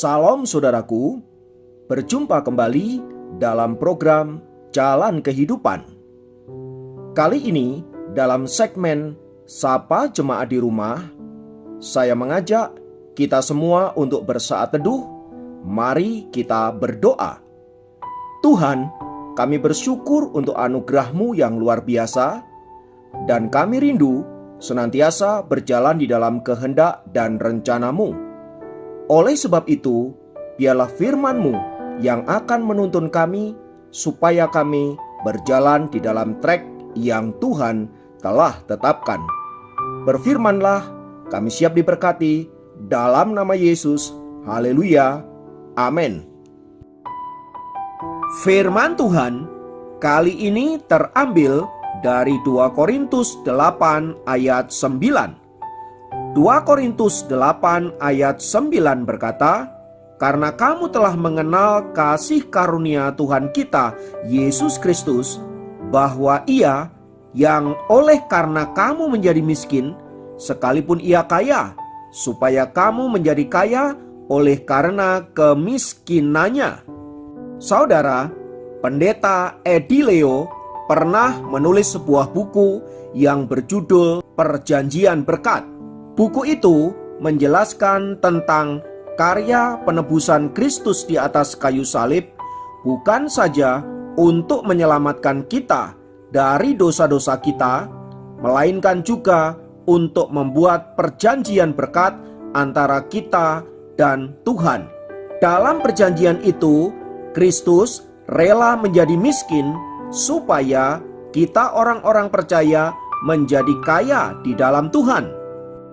Salam saudaraku, berjumpa kembali dalam program Jalan Kehidupan. Kali ini dalam segmen Sapa Jemaat di Rumah, saya mengajak kita semua untuk bersaat teduh. Mari kita berdoa. Tuhan, kami bersyukur untuk anugerah-Mu yang luar biasa, dan kami rindu senantiasa berjalan di dalam kehendak dan rencana-Mu. Oleh sebab itu, biarlah firman-Mu yang akan menuntun kami supaya kami berjalan di dalam trek yang Tuhan telah tetapkan. Berfirmanlah, kami siap diberkati dalam nama Yesus. Haleluya. Amin. Firman Tuhan kali ini terambil dari 2 Korintus 8 ayat 9. 2 Korintus 8 ayat 9 berkata, "Karena kamu telah mengenal kasih karunia Tuhan kita Yesus Kristus, bahwa Ia yang oleh karena kamu menjadi miskin, sekalipun Ia kaya, supaya kamu menjadi kaya oleh karena kemiskinannya." Saudara, Pendeta Edi Leo pernah menulis sebuah buku yang berjudul Perjanjian Berkat. Buku itu menjelaskan tentang karya penebusan Kristus di atas kayu salib, bukan saja untuk menyelamatkan kita dari dosa-dosa kita, melainkan juga untuk membuat perjanjian berkat antara kita dan Tuhan. Dalam perjanjian itu, Kristus rela menjadi miskin supaya kita orang-orang percaya menjadi kaya di dalam Tuhan.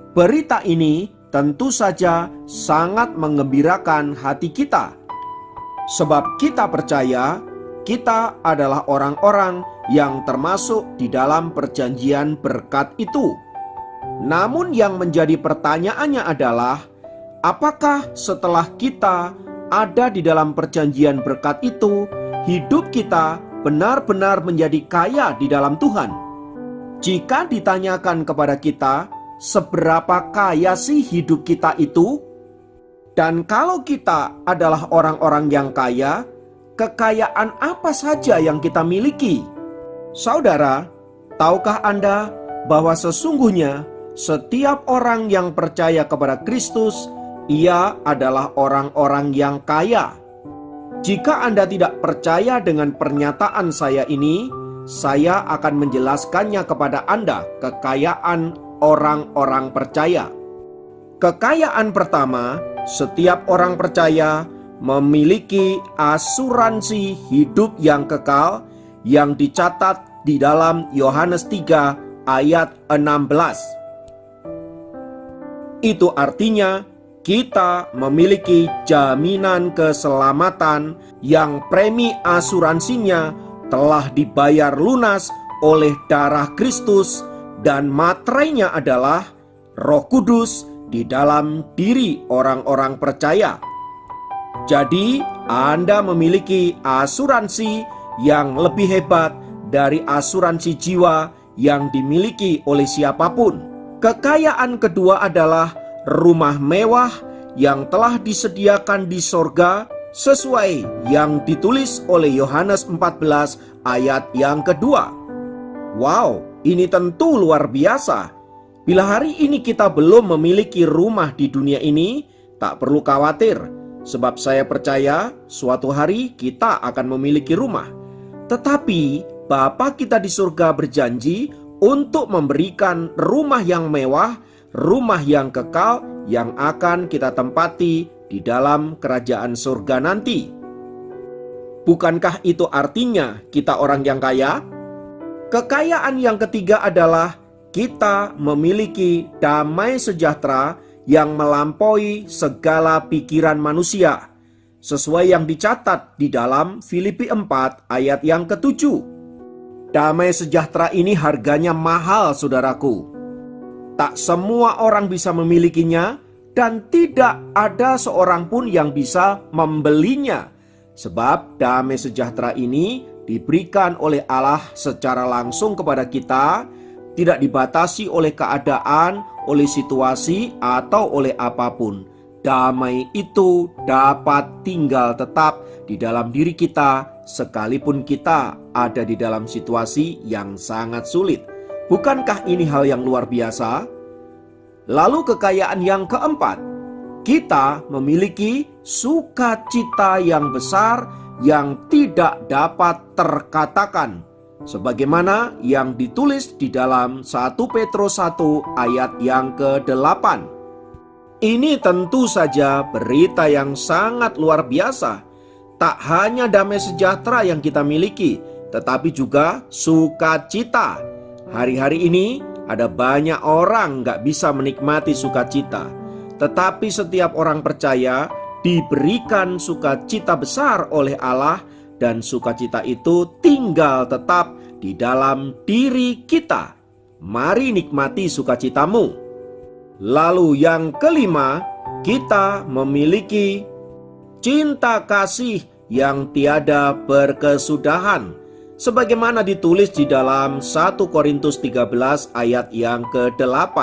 Berita ini tentu saja sangat menggembirakan hati kita, sebab kita percaya kita adalah orang-orang yang termasuk di dalam perjanjian berkat itu. Namun yang menjadi pertanyaannya adalah, apakah setelah kita ada di dalam perjanjian berkat itu, hidup kita benar-benar menjadi kaya di dalam Tuhan? Jika ditanyakan kepada kita, seberapa kaya sih hidup kita itu? Dan kalau kita adalah orang-orang yang kaya, kekayaan apa saja yang kita miliki? Saudara, tahukah Anda bahwa sesungguhnya setiap orang yang percaya kepada Kristus, ia adalah orang-orang yang kaya? Jika Anda tidak percaya dengan pernyataan saya ini, saya akan menjelaskannya kepada Anda kekayaan orang-orang percaya. Kekayaan pertama, setiap orang percaya memiliki asuransi hidup yang kekal yang dicatat di dalam Yohanes 3 ayat 16. Itu artinya kita memiliki jaminan keselamatan yang premi asuransinya telah dibayar lunas oleh darah Kristus, dan materainya adalah Roh Kudus di dalam diri orang-orang percaya. Jadi, Anda memiliki asuransi yang lebih hebat dari asuransi jiwa yang dimiliki oleh siapapun. Kekayaan kedua adalah rumah mewah yang telah disediakan di sorga sesuai yang ditulis oleh Yohanes 14 ayat yang kedua. Wow, ini tentu luar biasa. Bila hari ini kita belum memiliki rumah di dunia ini, tak perlu khawatir, sebab saya percaya suatu hari kita akan memiliki rumah. Tetapi Bapa kita di surga berjanji untuk memberikan rumah yang mewah, rumah yang kekal yang akan kita tempati di dalam kerajaan surga nanti. Bukankah itu artinya kita orang yang kaya? Kekayaan yang ketiga adalah kita memiliki damai sejahtera yang melampaui segala pikiran manusia, sesuai yang dicatat di dalam Filipi 4 ayat yang ke-7. Damai sejahtera ini harganya mahal, saudaraku. Tak semua orang bisa memilikinya, dan tidak ada seorang pun yang bisa membelinya, sebab damai sejahtera ini diberikan oleh Allah secara langsung kepada kita, tidak dibatasi oleh keadaan, oleh situasi, atau oleh apapun. damai itu dapat tinggal tetap di dalam diri kita sekalipun kita ada di dalam situasi yang sangat sulit. Bukankah ini hal yang luar biasa? Lalu kekayaan yang keempat, kita memiliki sukacita yang besar yang tidak dapat terkatakan, sebagaimana yang ditulis di dalam 1 Petrus 1 ayat yang ke-8. Ini tentu saja berita yang sangat luar biasa. Tak hanya damai sejahtera yang kita miliki, tetapi juga sukacita. Hari-hari ini ada banyak orang gak bisa menikmati sukacita, tetapi setiap orang percaya diberikan sukacita besar oleh Allah, dan sukacita itu tinggal tetap di dalam diri kita. Mari nikmati sukacitamu. Lalu yang kelima, kita memiliki cinta kasih yang tiada berkesudahan, sebagaimana ditulis di dalam 1 Korintus 13 ayat yang ke-8.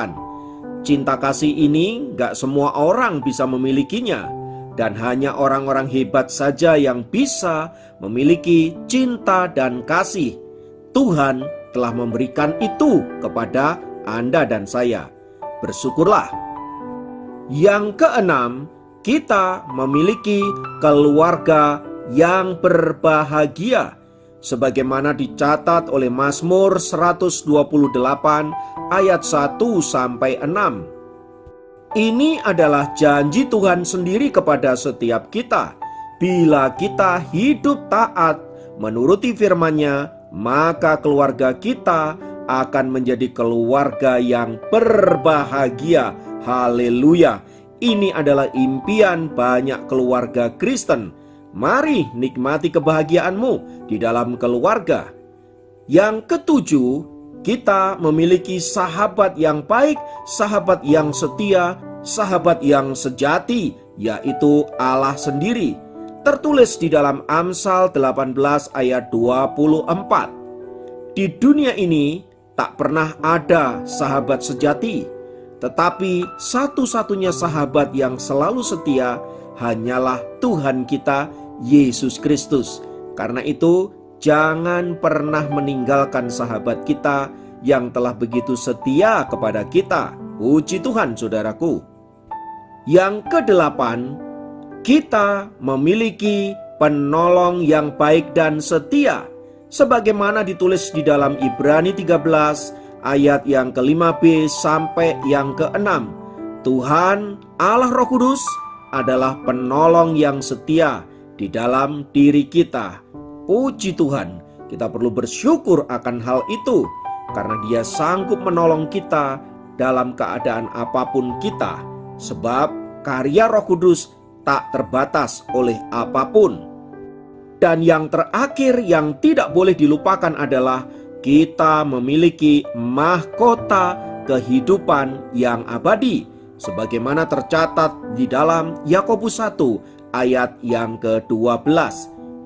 Cinta kasih ini gak semua orang bisa memilikinya, dan hanya orang-orang hebat saja yang bisa memiliki cinta dan kasih. Tuhan telah memberikan itu kepada Anda dan saya. Bersyukurlah. Yang keenam, kita memiliki keluarga yang berbahagia, sebagaimana dicatat oleh Mazmur 128 ayat 1-6. Ini adalah janji Tuhan sendiri kepada setiap kita. Bila kita hidup taat menuruti firman-Nya, maka keluarga kita akan menjadi keluarga yang berbahagia. Haleluya. Ini adalah impian banyak keluarga Kristen. Mari nikmati kebahagiaanmu di dalam keluarga. Yang ketujuh, kita memiliki sahabat yang baik, sahabat yang setia, sahabat yang sejati, yaitu Allah sendiri. Tertulis di dalam Amsal 18 ayat 24. Di dunia ini tak pernah ada sahabat sejati, tetapi satu-satunya sahabat yang selalu setia hanyalah Tuhan kita, Yesus Kristus. Karena itu, jangan pernah meninggalkan sahabat kita yang telah begitu setia kepada kita. Puji Tuhan, saudaraku. Yang kedelapan, kita memiliki penolong yang baik dan setia, sebagaimana ditulis di dalam Ibrani 13 ayat yang ke-5b sampai yang ke-6. Tuhan Allah Roh Kudus adalah penolong yang setia di dalam diri kita. Puji Tuhan, kita perlu bersyukur akan hal itu, karena Dia sanggup menolong kita dalam keadaan apapun kita, sebab karya Roh Kudus tak terbatas oleh apapun. Dan yang terakhir yang tidak boleh dilupakan adalah kita memiliki mahkota kehidupan yang abadi, sebagaimana tercatat di dalam Yakobus 1 ayat yang ke-12.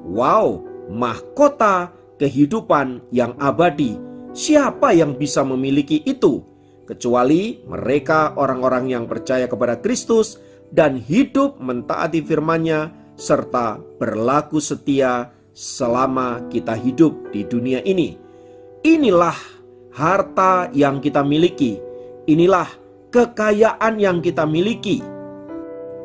Wow, mahkota kehidupan yang abadi. Siapa yang bisa memiliki itu? Kecuali mereka orang-orang yang percaya kepada Kristus dan hidup mentaati firman-Nya, serta berlaku setia selama kita hidup di dunia ini. Inilah harta yang kita miliki. Inilah kekayaan yang kita miliki.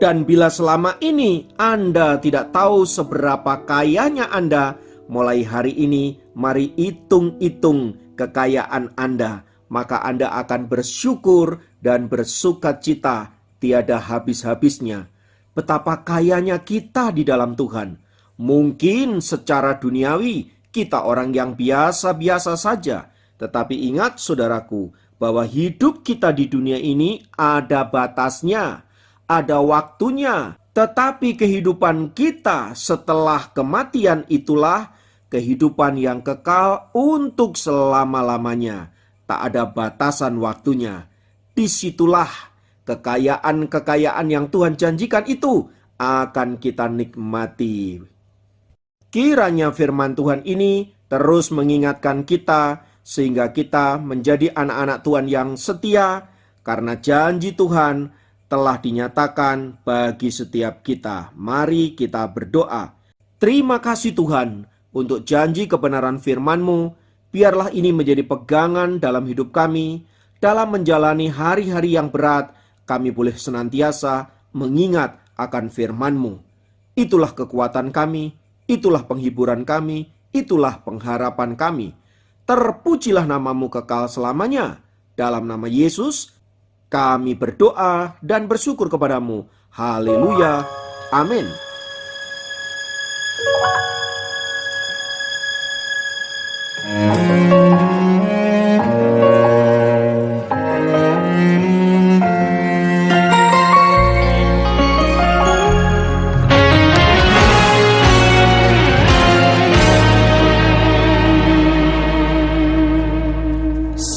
Dan bila selama ini Anda tidak tahu seberapa kayanya Anda, mulai hari ini mari hitung-hitung kekayaan Anda. Maka Anda akan bersyukur dan bersukacita tiada habis-habisnya. Betapa kayanya kita di dalam Tuhan. Mungkin secara duniawi kita orang yang biasa-biasa saja. Tetapi ingat saudaraku, bahwa hidup kita di dunia ini ada batasnya, ada waktunya. Tetapi kehidupan kita setelah kematian itulah kehidupan yang kekal untuk selama-lamanya. Tak ada batasan waktunya. Disitulah kekayaan-kekayaan yang Tuhan janjikan itu akan kita nikmati. Kiranya firman Tuhan ini terus mengingatkan kita, sehingga kita menjadi anak-anak Tuhan yang setia, karena janji Tuhan, telah dinyatakan bagi setiap kita. Mari kita berdoa. Terima kasih Tuhan untuk janji kebenaran firman-Mu. Biarlah ini menjadi pegangan dalam hidup kami. Dalam menjalani hari-hari yang berat, kami boleh senantiasa mengingat akan firman-Mu. Itulah kekuatan kami, itulah penghiburan kami, itulah pengharapan kami. Terpujilah nama-Mu kekal selamanya. Dalam nama Yesus, kami berdoa dan bersyukur kepadamu. Haleluya. Amin.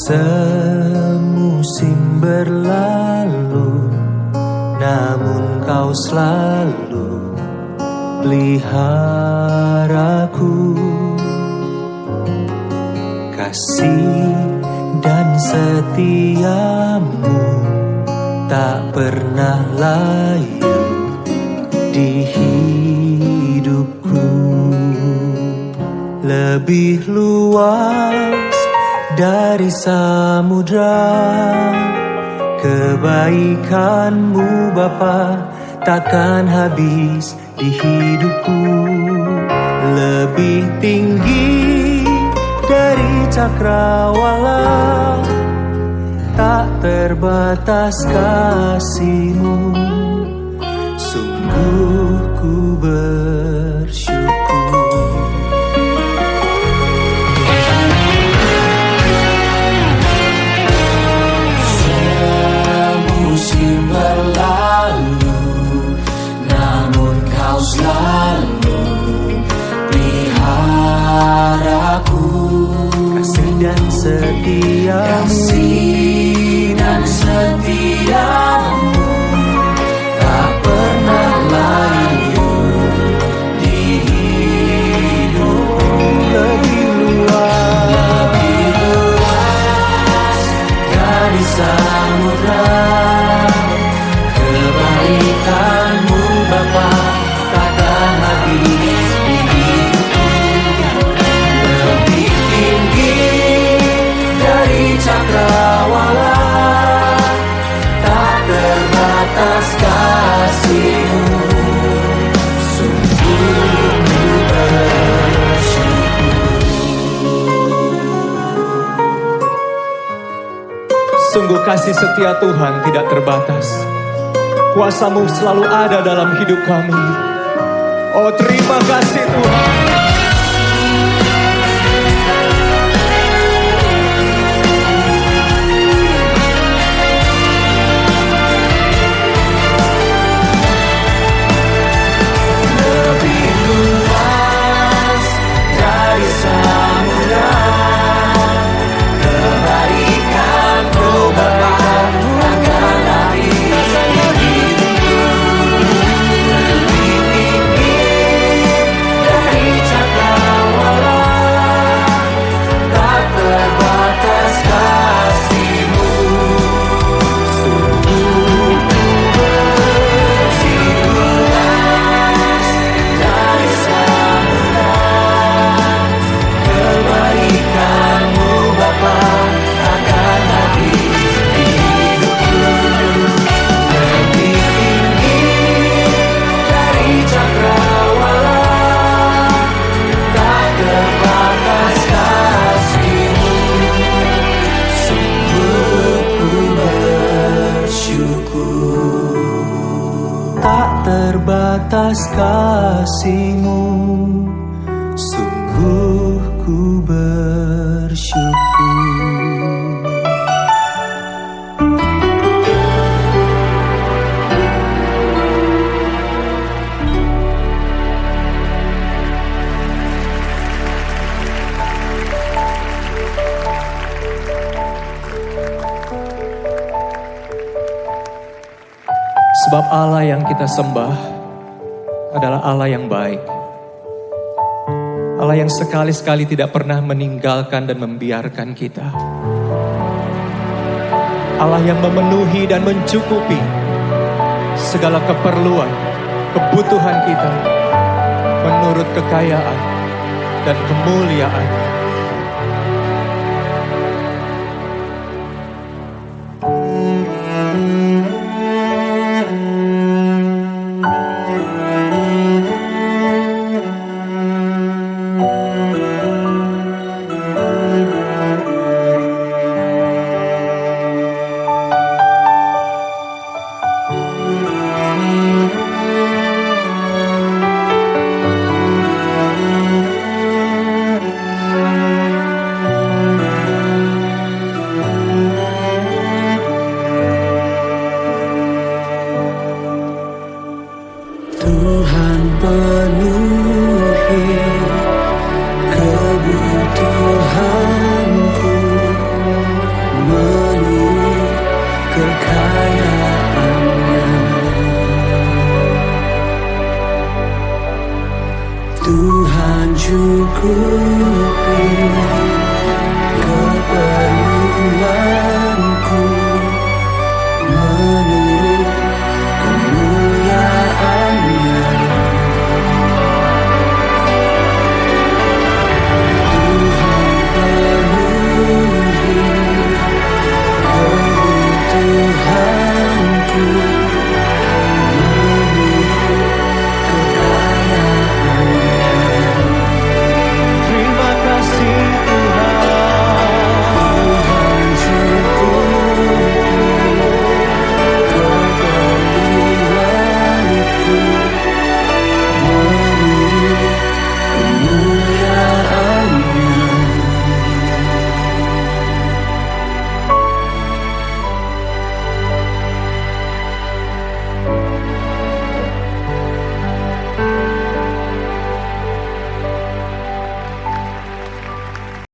Semusim berlalu, namun Kau selalu peliharaku. Kasih dan setiamu tak pernah layu di hidupku. Lebih luas dari samudra, kebaikan-Mu Bapa takkan habis di hidupku. Lebih tinggi dari cakrawala, tak terbatas kasih-Mu. Sungguh ku bersyukur. Selalu peliharaku. Kasih dan setiamu, kasih dan setiamu tak pernah layu di hidup. lebih luas dari samudra, kebaikan-Mu Bapa takkan habis di hidupku. Lebih tinggi dari cakrawala, tak terbatas kasih-Mu. Sungguh ku bersyukur. Sungguh kasih setia Tuhan tidak terbatas. Kuasa-Mu selalu ada dalam hidup kami. Oh, terima kasih Tuhan. Lebih luas dari samudra, kebaikan-Mu Bapa takkan habis di hidupku. Lebih tinggi dari cakrawala, tak terbatas kasih-Mu. Sungguh ku bersyukur. Dari samudra, kebaikan-Mu Bapa takkan habis di hidupku. Lebih tinggi dari cakrawala, tak terbatas kasih-Mu. Sungguh ku bersyukur. Tak terbatas kasih-Mu. Sungguh ku bersyukur. Sebab Allah yang kita sembah adalah Allah yang baik. Allah yang sekali-sekali tidak pernah meninggalkan dan membiarkan kita. Allah yang memenuhi dan mencukupi segala keperluan, kebutuhan kita menurut kekayaan dan kemuliaan. Tuhan penuhi kebutuhanku menurut kekayaan-Nya. Tuhan cukup